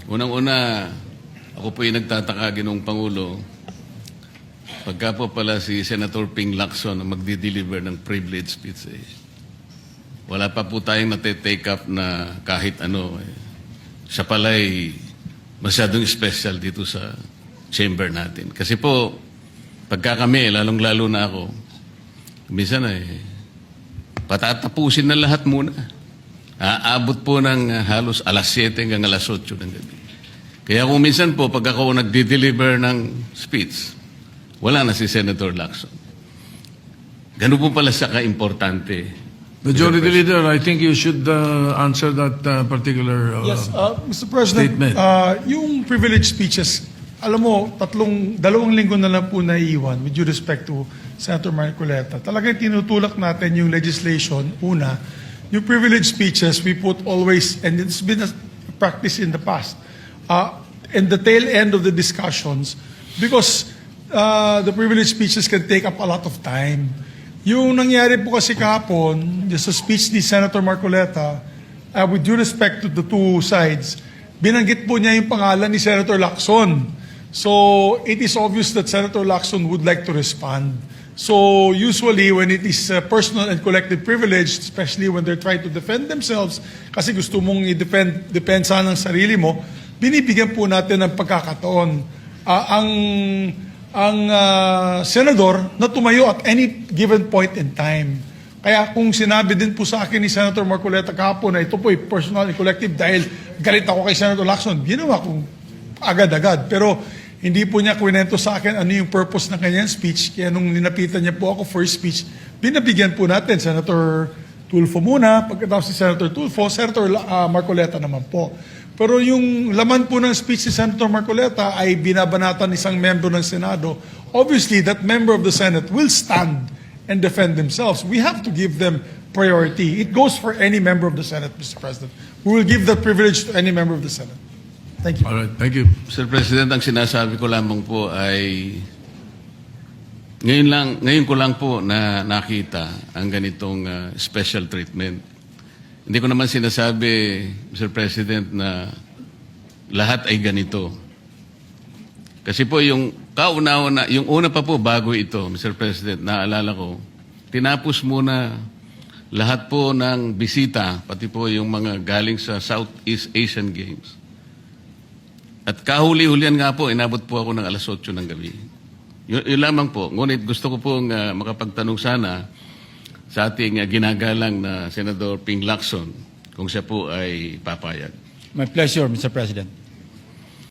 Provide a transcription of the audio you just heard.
Unang-una, ako po yung nagtataka, Ginoong Pangulo, pagka po pala si Senator Ping Lacson ang magdi-deliver ng privilege speech, wala pa po tayong nate-take up na kahit ano. Siya pala ay masyadong special dito sa chamber natin. Kasi po, pagka kami, lalong-lalo na ako, minsan patatapusin na lahat muna. Aabot po ng halos alas 7 hanggang alas 8 ng gabi. Kaya kung minsan po, pag ako nag-deliver ng speech, wala na si Senator Lacson. Ganun po pala siya ka-importante. Majority Leader, I think you should answer that particular Yes, Mr. President, statement. yung privilege speeches, alam mo, dalawang linggo na lang po naiiwan with due respect to Senator Marcoleta. Talagang tinutulak natin yung legislation. Una, yung privilege speeches, we put always, and it's been a practice in the past, in the tail end of the discussions, because the privilege speeches can take up a lot of time. Yung nangyari po kasi kahapon, sa speech ni Senator Marcoleta, with due respect to the two sides, binanggit po niya yung pangalan ni Senator Lacson. So, it is obvious that Senator Lacson would like to respond. So, usually, when it is personal and collective privilege, especially when they're trying to defend themselves, kasi gusto mong i-defend sana ng sarili mo, binibigyan po natin ng pagkakataon. Ang senador na tumayo at any given point in time. Kaya kung sinabi din po sa akin ni Senator Marcoleta kahapon na ito po ay personal and collective dahil galit ako kay Senator Lacson, ginawa kong agad-agad. Pero hindi po niya kwento sa akin ano yung purpose ng kanyang speech. Kaya nung ninapitan niya po ako for speech, binabigyan po natin Senator Tulfo muna, pagkatapos si Senator Tulfo, Senator Marcoleta naman po. Pero yung laman po ng speech si Senator Marcoleta ay binabanatan isang membro ng Senado. Obviously, that member of the Senate will stand and defend themselves. We have to give them priority. It goes for any member of the Senate, Mr. President. We will give that privilege to any member of the Senate. Thank you. All right, thank you. Mr. President, ang sinasabi ko lamang po ay ngayon ko lang po na nakita ang ganitong special treatment. Hindi ko naman sinasabi, Mr. President, na lahat ay ganito. Kasi po yung kauna-una, yung una pa po bago ito, Mr. President, naalala ko, tinapos muna lahat po ng bisita, pati po yung mga galing sa Southeast Asian Games. At kahuli-hulian nga po, inabot po ako ng alas 8 ng gabi. Yun lamang po. Ngunit gusto ko pong makapagtanong sana sa ating ginagalang na Senador Ping Lacson kung siya po ay papayag. My pleasure, Mr. President.